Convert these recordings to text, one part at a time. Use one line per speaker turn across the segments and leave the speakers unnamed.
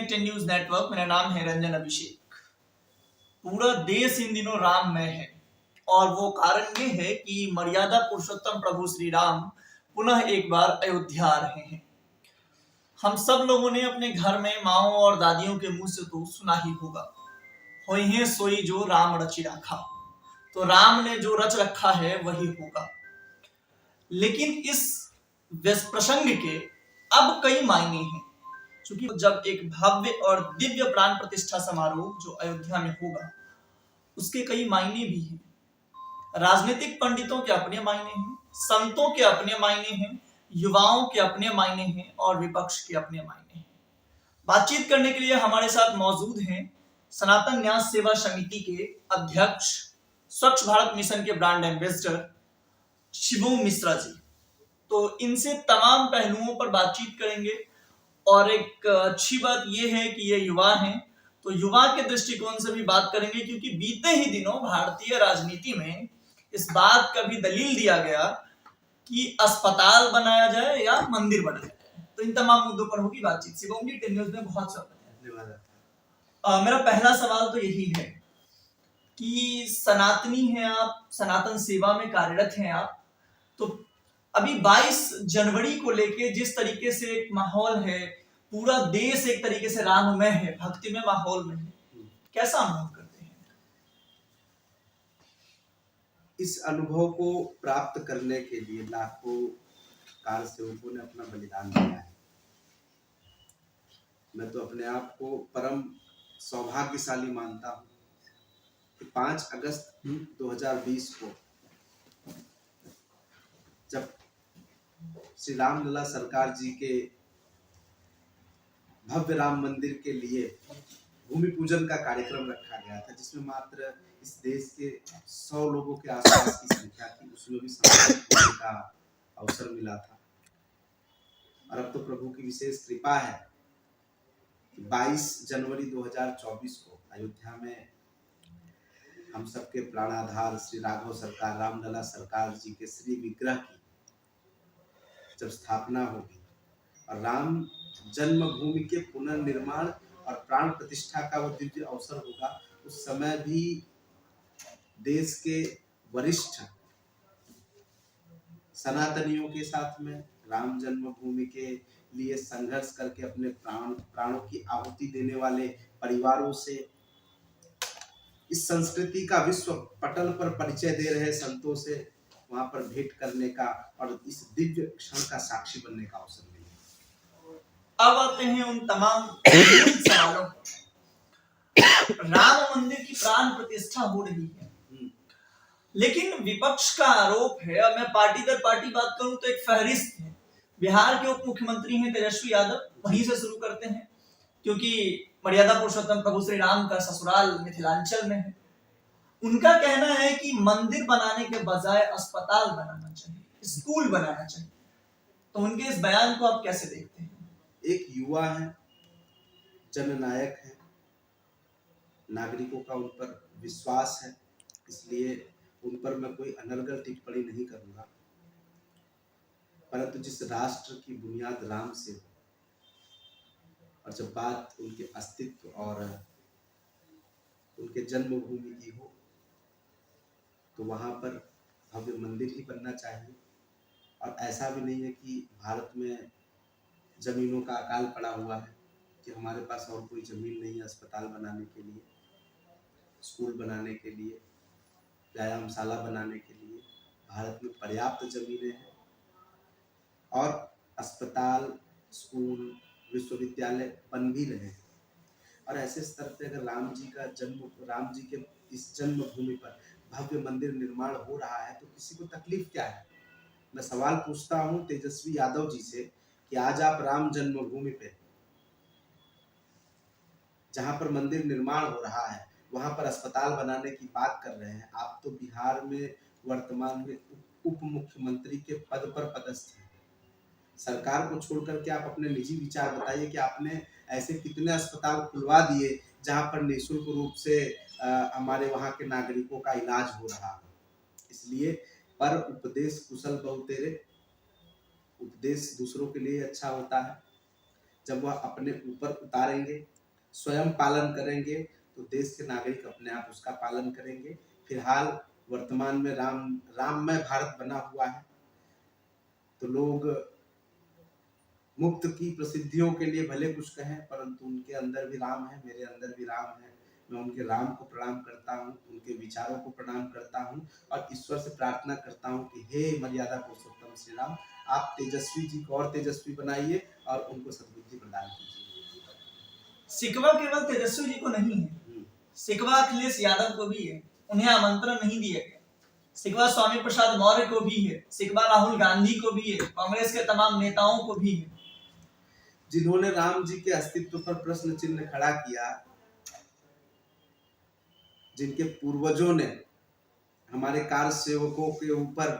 हैं 10 news network. मेरा नाम है रंजन अभिषेक। पूरा देश इन दिनों राममय है और वो कारण ये है कि मर्यादा पुरुषोत्तम प्रभु श्री राम पुनः एक बार अयोध्या आ रहे हैं। हम सब लोगों ने अपने घर में माओ और दादियों के मुंह से तो सुना ही होगा, होई है सोई जो राम रचि राखा। तो राम ने जो रच रखा है वही होगा। लेकिन इस प्रसंग के अब कई मायने हैं, क्योंकि जब एक भव्य और दिव्य प्राण प्रतिष्ठा समारोह जो अयोध्या में होगा उसके कई मायने भी हैं। राजनीतिक पंडितों के अपने मायने हैं, संतों के अपने मायने हैं, युवाओं के अपने मायने हैं और विपक्ष के अपने मायने हैं। बातचीत करने के लिए हमारे साथ मौजूद हैं सनातन न्यास सेवा समिति के अध्यक्ष, स्वच्छ भारत मिशन के ब्रांड एम्बेसडर शिवम मिश्रा जी। तो इनसे तमाम पहलुओं पर बातचीत करेंगे और एक अच्छी बात यह है कि ये युवा हैं, तो युवा के दृष्टिकोण से भी बात करेंगे, क्योंकि बीते ही दिनों भारतीय राजनीति में इस बात का भी दलील दिया गया कि अस्पताल बनाया जाए या मंदिर बनाया जाए। तो इन तमाम मुद्दों पर होगी बातचीत। शिवम जी, 10 न्यूज़ में बहुत स्वागत है। मेरा पहला सवाल तो यही है कि सनातनी हैं आप, सनातन सेवा में कार्यरत हैं आप, तो अभी 22 जनवरी को लेके जिस तरीके से एक माहौल है, पूरा देश एक तरीके से राममय है, भक्ति में माहौल में है, कैसा अनुभव करते हैं?
इस अनुभव को प्राप्त करने के लिए लाखों कार सेवकों ने अपना बलिदान दिया है। मैं तो अपने आप को परम सौभाग्यशाली मानता हूँ कि 5 अगस्त 2020 को जब श्री रामलला सरकार जी के भव्य राम मंदिर के लिए भूमि पूजन का कार्यक्रम रखा गया था, जिसमें मात्र इस देश के 100 लोगों के आसपास की संख्या थी, उसमें भी सम्मिलित होने का अवसर मिला था। और अब तो प्रभु की विशेष कृपा है कि 22 जनवरी 2024 को अयोध्या में हम सबके प्राणाधार श्री राघव सरकार रामलला सरकार जी के श्री विग्रह की जब स्थापना होगी और राम जन्मभूमि के पुनर्निर्माण और प्राण प्रतिष्ठा का वो दिव्य अवसर होगा, उस समय भी देश के वरिष्ठ सनातनियों के साथ में राम जन्मभूमि के लिए संघर्ष करके अपने प्राणों की आहुति देने वाले परिवारों से इस संस्कृति का विश्व पटल पर परिचय दे रहे संतों से वहां पर भेंट करने का और इस दिव्य क्षण का साक्षी बनने का अवसर मिला।
अब आते हैं उन तमाम सवालों पर। राम मंदिर की प्राण प्रतिष्ठा हो रही है, लेकिन विपक्ष का आरोप है, और मैं पार्टी दर पार्टी बात करूं तो एक फहरिस्त है। बिहार के उप मुख्यमंत्री हैं तेजस्वी यादव, वहीं से शुरू करते हैं, क्योंकि मर्यादा पुरुषोत्तम प्रभु श्री राम का ससुराल मिथिलांचल में है। उनका कहना है कि मंदिर बनाने के बजाय अस्पताल बनाना चाहिए, स्कूल बनाना चाहिए। तो उनके इस बयान को आप कैसे देखते हैं?
एक युवा है, जननायक है, नागरिकों का उन पर विश्वास है, इसलिए उन पर मैं कोई अनर्गल टिप्पणी नहीं करूंगा। परंतु जिस राष्ट्र की बुनियाद राम से हो और जब बात उनके अस्तित्व और उनके जन्मभूमि की हो, तो वहां पर भव्य मंदिर ही बनना चाहिए। और ऐसा भी नहीं है कि भारत में जमीनों का अकाल पड़ा हुआ है कि हमारे पास और कोई जमीन नहीं है अस्पताल बनाने के लिए, स्कूल बनाने के लिए, व्यायामशाला बनाने के लिए। भारत में पर्याप्त जमीनें हैं और अस्पताल, स्कूल, विश्वविद्यालय बन भी रहे हैं। और ऐसे स्तर पे अगर राम जी के इस जन्मभूमि पर भव्य मंदिर निर्माण हो रहा है तो किसी को तकलीफ क्या है? मैं सवाल पूछता हूं तेजस्वी यादव जी से कि आज आप राम जन्मभूमि पे जहां पर मंदिर निर्माण हो रहा है वहां पर अस्पताल बनाने की बात कर रहे हैं। आप तो बिहार में वर्तमान में उप मुख्यमंत्री के पद पर पदस्थ हैं। सरकार को छोड़कर के आप अपने निजी विचार बताइए कि आपने ऐसे कितने अस्पताल खुलवा दिए जहां पर निःशुल्क रूप से हमारे वहां के नागरिकों का इलाज हो रहा है। इसलिए पर उपदेश कुशल बहु तेरे, उपदेश दूसरों के लिए अच्छा होता है जब वह अपने ऊपर उतारेंगे स्वयं पालन करेंगे तो देश के नागरिक अपने आप उसका पालन करेंगे। फिलहाल वर्तमान में राममय भारत बना हुआ है, तो लोग मुक्त की प्रसिद्धियों के लिए भले कुछ कहें, परंतु उनके अंदर भी राम है, मेरे अंदर भी राम है। मैं उनके राम को प्रणाम करता हूँ, उनके विचारों को प्रणाम करता हूँ और ईश्वर से प्रार्थना करता हूँ कि हे मर्यादा पुरुषोत्तम श्री राम, आप तेजस्वी जी को और तेजस्वी बनाइए और उनको सद्बुद्धि प्रदान कीजिए।
सिकवा केवल तेजस्वी जी को नहीं है, सिकवा अखिलेश यादव को भी है, उन्हें आमंत्रण नहीं दिया गया। सिकवा स्वामी प्रसाद मौर्य को भी है, सिकवा राहुल गांधी को भी है, कांग्रेस के तमाम नेताओं को भी है।
जिन्होंने राम जी के अस्तित्व पर प्रश्न चिन्ह खड़ा किया, जिनके पूर्वजों ने हमारे कार सेवकों के ऊपर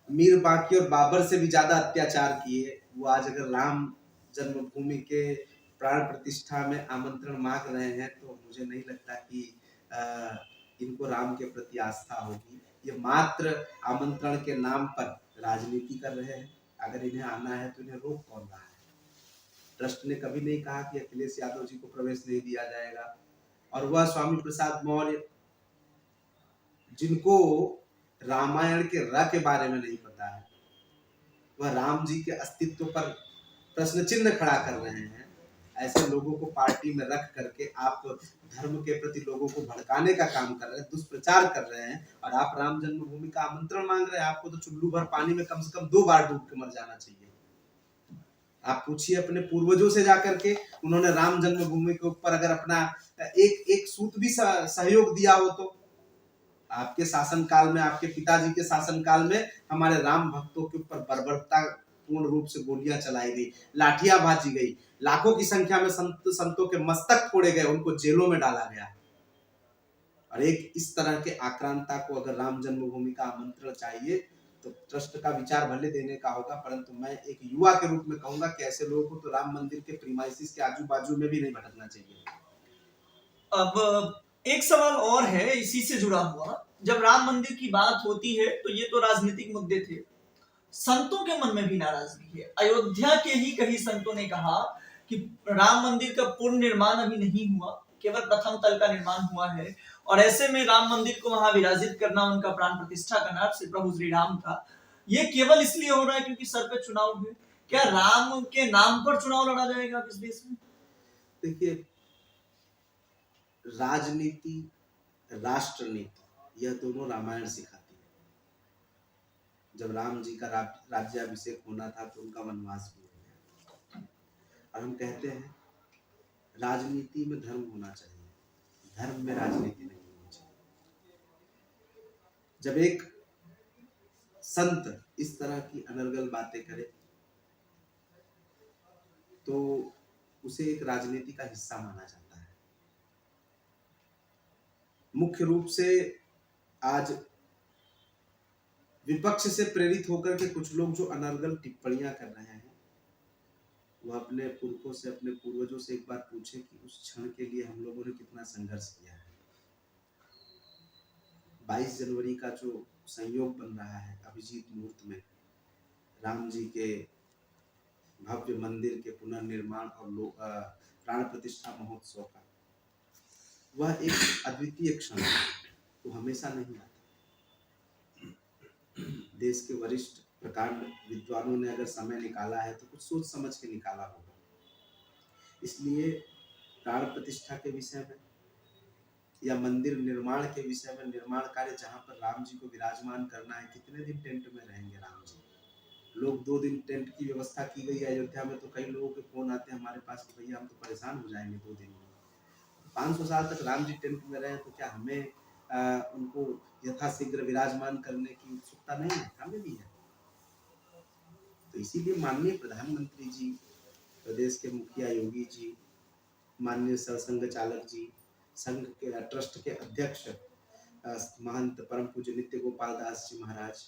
मीर बाकी और बाबर से भी ज्यादा अत्याचार किए, वो आज अगर राम जन्मभूमि के प्राण प्रतिष्ठा में आमंत्रण मांग रहे हैं तो मुझे नहीं लगता कि इनको राम के प्रति आस्था होगी। ये मात्र आमंत्रण के नाम पर राजनीति कर रहे हैं। अगर इन्हें आना है तो इन्हें रोक कौन रहा है? ट्रस्ट ने कभी नहीं कहा कि अखिलेश यादव जी को प्रवेश नहीं दिया जाएगा। और वह स्वामी प्रसाद मौर्य जिनको रामायण के र के बारे में नहीं पता है, वह राम जी के अस्तित्व पर प्रश्न चिन्ह खड़ा कर रहे हैं। ऐसे लोगों को पार्टी में रख करके आप धर्म के प्रति लोगों को भड़काने का काम कर रहे हैं, दुष्प्रचार कर रहे हैं और आप राम जन्मभूमि का आमंत्रण मांग रहे हैं। आपको तो चुल्लू भर पानी में कम से कम 2 बार डूब के मर जाना चाहिए। आप पूछिए अपने पूर्वजों से जाकर के, उन्होंने राम जन्मभूमि के ऊपर अगर अपना एक सूत भी सहयोग दिया हो तो। आपके शासन काल में, आपके पिताजी के शासन काल में हमारे राम भक्तों के ऊपर बर्बरता पूर्ण रूप से गोलियां चलाई गई, लाठियां भाजी गई, लाखों की संख्या में संतों के मस्तक फोड़े गए, उनको जेलों में डाला गया। और एक इस तरह के आक्रांता को अगर राम जन्मभूमि का आमंत्रण चाहिए तो ट्रस्ट का विचार भले देने का होगा, परंतु मैं एक युवा के रूप में कहूंगा कि ऐसे लोगों को तो राम मंदिर के प्रीमाइसिस के आजू बाजू में भी नहीं भटकना चाहिए।
अब एक सवाल और है इसी से जुड़ा हुआ, जब राम मंदिर की बात होती है तो ये तो राजनीतिक मुद्दे थे, संतों के मन में भी नाराजगी है। अयोध्या के ही कई संतों ने कहा कि राम मंदिर का पूर्ण निर्माण अभी नहीं हुआ, केवल प्रथम तल का निर्माण हुआ है और ऐसे में राम मंदिर को वहां विराजित करना, उनका प्राण प्रतिष्ठा करना श्री प्रभु श्री राम का, ये केवल इसलिए हो रहा है क्योंकि सर पे चुनाव है। क्या राम के नाम पर चुनाव लड़ा जाएगा इस देश में?
देखिए, राजनीति, राष्ट्रनीति, यह दोनों रामायण सिखाती है। जब राम जी का राज्याभिषेक होना था तो उनका वनवास भी हो गया। और हम कहते हैं राजनीति में धर्म होना चाहिए, धर्म में राजनीति नहीं होनी चाहिए। जब एक संत इस तरह की अनर्गल बातें करे तो उसे एक राजनीति का हिस्सा माना जाता है। मुख्य रूप से आज विपक्ष से प्रेरित होकर के कुछ लोग जो अनर्गल टिप्पणियां कर रहे हैं, वह अपने पुरखों से, अपने पूर्वजों से एक बार पूछे कि उस क्षण के लिए हम लोगों ने कितना संघर्ष किया है। 22 जनवरी का जो संयोग बन रहा है अभिजीत मुहूर्त में, राम जी के भव्य मंदिर के पुनर्निर्माण और प्राण प्रतिष्ठा महोत्सव का, वह एक अद्वितीय क्षण है, वो हमेशा नहीं आता। देश के वरिष्ठ प्रकांड विद्वानों ने अगर समय निकाला है तो कुछ सोच समझ के निकाला होगा। इसलिए प्राण प्रतिष्ठा के विषय में या मंदिर निर्माण के विषय में, निर्माण कार्य जहां पर राम जी को विराजमान करना है, कितने दिन टेंट में रहेंगे राम जी? लोग 2 दिन टेंट की व्यवस्था की गई है अयोध्या में, तो कई लोगों के फोन आते हैं हमारे पास कि भैया हम तो परेशान हो जाएंगे 2 दिन में। 500 साल तक राम जी टेंट में रहे तो क्या हमें उनको यथाशीघ्र विराजमान करने की उत्सुकता नहीं है? हमें भी है। तो इसीलिए माननीय प्रधानमंत्री जी, प्रदेश के मुखिया योगी जी, माननीय सरसंघ चालक जी, संघ के ट्रस्ट के अध्यक्ष महंत परम पूज्य नित्य गोपाल दास जी महाराज,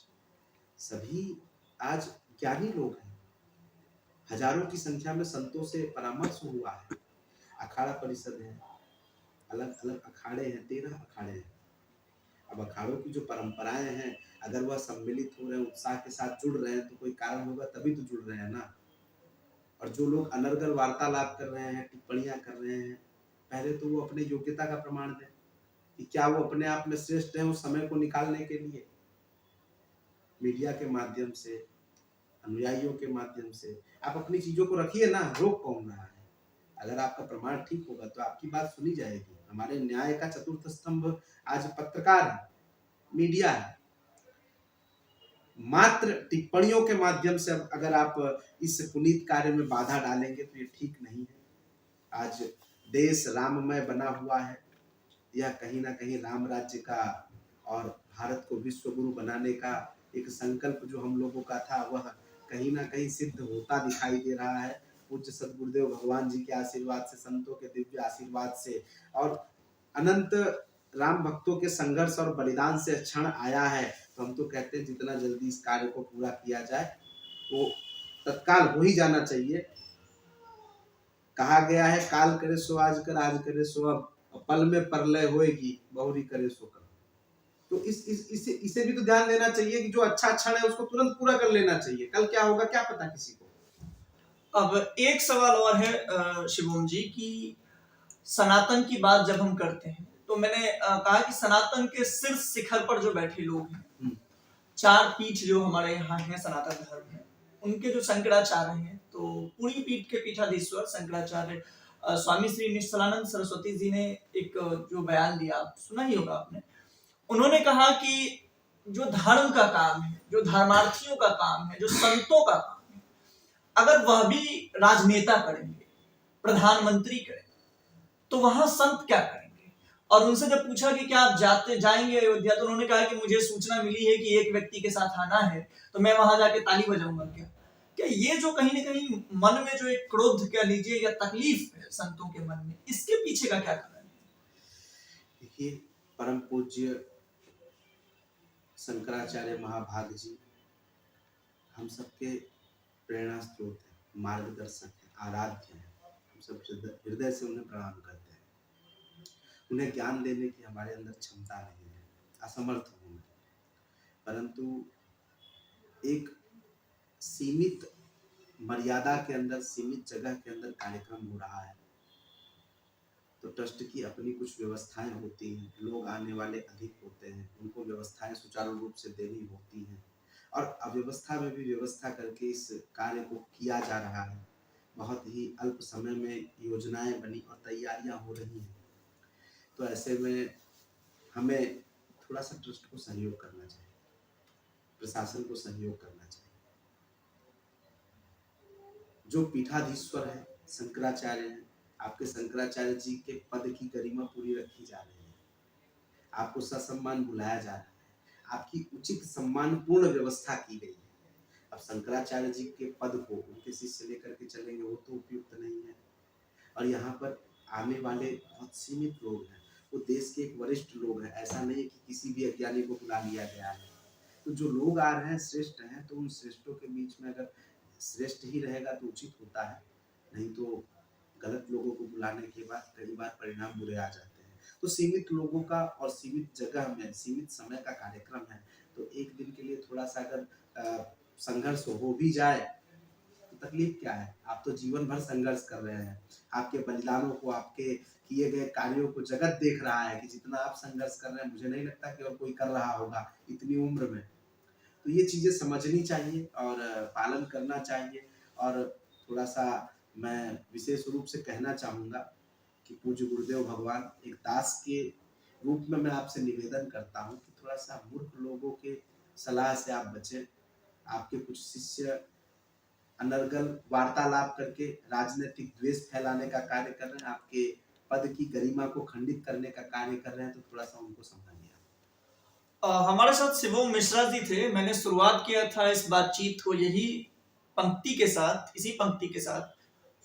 सभी आज ज्ञानी लोग हैं। हजारों की संख्या में संतों से परामर्श हुआ है। अखाड़ा परिषद है, अलग अलग अखाड़े हैं, 13 अखाड़े हैं। अब अखाड़ों की जो परंपराएं हैं, अगर वह सम्मिलित हो रहे हैं, उत्साह के साथ जुड़ रहे हैं, तो कोई कारण होगा तभी तो जुड़ रहे हैं ना। और जो लोग अनर्गल वार्तालाप कर रहे हैं, टिप्पणियां कर रहे हैं, पहले तो वो अपनी योग्यता का प्रमाण दें कि क्या वो अपने आप में श्रेष्ठ हैं उस समय को निकालने के लिए। मीडिया के माध्यम से, अनुयायियों के माध्यम से आप अपनी चीजों को रखिए ना, रोक कौन रहा है। अगर आपका प्रमाण ठीक होगा तो आपकी बात सुनी जाएगी। हमारे न्याय का चतुर्थ स्तंभ आज पत्रकार है, मीडिया है। मात्र टिप्पणियों के माध्यम से अगर आप इस पुनीत कार्य में बाधा डालेंगे तो ये ठीक नहीं है। आज देश राममय बना हुआ है, यह कहीं ना कहीं राम राज्य का और भारत को विश्व गुरु बनाने का एक संकल्प जो हम लोगों का था वह कहीं ना कहीं सिद्ध होता दिखाई दे रहा है। पूज्य सदगुरुदेव भगवान जी के आशीर्वाद से, संतों के दिव्य आशीर्वाद से और अनंत राम भक्तों के संघर्ष और बलिदान से क्षण आया है। तो हम तो कहते हैं जितना जल्दी इस कार्य को पूरा किया जाए वो तत्काल हो ही जाना चाहिए। कहा गया है काल करे सो आज कर, आज करे सो अब, पल में परलय होएगी, बहुरी करे सो कर। तो इसे भी तो ध्यान देना चाहिए कि जो अच्छा क्षण है उसको तुरंत पूरा कर लेना चाहिए। कल क्या होगा क्या पता किसी को।
अब एक सवाल और है शिवम जी कि सनातन की बात जब हम करते हैं तो मैंने कहा कि सनातन के शीर्ष शिखर पर जो बैठे लोग हैं, चार पीठ जो हमारे यहाँ है सनातन धर्म है, उनके जो शंकराचार्य हैं, तो पूरी पीठ के पीठाधीश्वर शंकराचार्य स्वामी श्री निश्चलानंद सरस्वती जी ने एक जो बयान दिया, सुना ही होगा आपने। उन्होंने कहा कि जो धर्म का काम है, जो धर्मार्थियों का काम है, जो संतों का काम है, अगर वह भी राजनेता करेंगे, प्रधानमंत्री करेंगे, तो वहां संत क्या करेंगे। और उनसे जब पूछा कि क्या आप जाएंगे अयोध्या, तो उन्होंने कहा कि मुझे सूचना मिली है कि एक व्यक्ति के साथ आना है, तो मैं वहां जाके ताली बजाऊंगा क्या। क्या ये जो कहीं ना कहीं मन में जो एक क्रोध कह लीजिए या तकलीफ है संतों के मन में, इसके पीछे का क्या कारण है।
देखिए, परम पूज्य शंकराचार्य महाभाग जी हम सबके प्रेरणा स्रोत है, मार्गदर्शक है, आराध्य है। हम सब हृदय से उन्हें प्रणाम करते हैं। उन्हें ज्ञान देने की हमारे अंदर क्षमता नहीं है, असमर्थ हूं मैं। परंतु एक सीमित मर्यादा के अंदर, सीमित जगह के अंदर कार्यक्रम हो रहा है, तो ट्रस्ट की अपनी कुछ व्यवस्थाएं होती हैं। लोग आने वाले अधिक होते हैं, उनको व्यवस्थाएं सुचारू रूप से देनी होती हैं और अव्यवस्था में भी व्यवस्था करके इस कार्य को किया जा रहा है। बहुत ही अल्प समय में योजनाएं बनी और तैयारियां हो रही हैं। तो ऐसे में हमें थोड़ा सा ट्रस्ट को सहयोग करना चाहिए, प्रशासन को सहयोग करना चाहिए। जो पीठाधीश्वर है शंकराचार्य हैं, आपके शंकराचार्य जी के पद की गरिमा पूरी रखी जा रही है, आपको ससम्मान बुलाया जा रहा है, आपकी उचित सम्मानपूर्ण व्यवस्था की गई है। अब शंकराचार्य जी के पद को उनके शिष्य लेकर के चलेंगे वो तो उपयुक्त नहीं है। और यहाँ पर आने वाले बहुत सीमित लोग हैं, वो देश के एक वरिष्ठ लोग हैं। ऐसा नहीं है कि किसी भी अज्ञानी को बुला लिया गया है। तो जो लोग आ रहे हैं श्रेष्ठ हैं, तो उन श्रेष्ठों के बीच में अगर श्रेष्ठ ही रहेगा तो उचित होता है, नहीं तो गलत लोगों को बुलाने के बाद कई बार परिणाम बुरे आ जाते हैं। तो सीमित लोगों का और सीमित जगह में सीमित समय का कार्यक्रम है, तो एक दिन के लिए थोड़ा सा अगर संघर्ष हो भी जाए तो तकलीफ क्या है। आप तो जीवन भर संघर्ष कर रहे हैं, आपके बलिदानों को, आपके किए गए कार्यों को जगत देख रहा है कि जितना आप संघर्ष कर रहे हैं मुझे नहीं लगता कि और कोई कर रहा होगा इतनी उम्र में। तो ये चीजें समझनी चाहिए और पालन करना चाहिए। और थोड़ा सा मैं विशेष रूप से कहना चाहूँगा कि पूज्य गुरुदेव भगवान, एक दास के रूप में मैं आपसे निवेदन करता हूँ कि थोड़ा सा मूर्ख लोगों के सलाह से आप बचें। आपके कुछ शिष्य अनर्गल वार्तालाप करके राजनीतिक द्वेष फैलाने का कार्य कर रहे हैं, आपके पद की गरिमा को खंडित करने का कार्य कर रहे हैं, तो थोड़ा सा उनको समझिए।
हमारे साथ शिवम मिश्रा जी थे। मैंने शुरुआत किया था इस बातचीत को यही पंक्ति के साथ, इसी पंक्ति के साथ,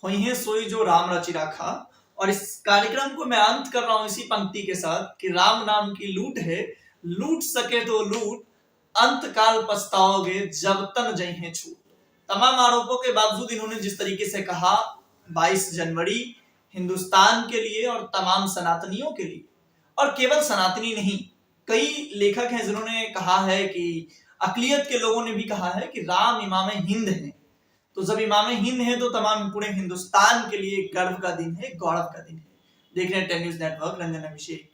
होई है सोई जो राम रचि राखा। और इस कार्यक्रम को मैं अंत कर रहा हूं इसी पंक्ति के साथ कि राम नाम की लूट है, लूट सके तो लूट, अंत काल पछताओगे जब तन जइहे छूट। तमाम आरोपों के बावजूद इन्होंने जिस तरीके से कहा, 22 जनवरी हिंदुस्तान के लिए और तमाम सनातनियों के लिए, और केवल सनातनी नहीं, कई लेखक हैं जिन्होंने कहा है कि अकलियत के लोगों ने भी कहा है कि राम इमाम हिंद हैं। तो जब इमाम हिंद है तो तमाम पूरे हिंदुस्तान के लिए गर्व का दिन है, गौरव का दिन है। देख रहे हैं 10 न्यूज नेटवर्क, रंजन अभिषेक।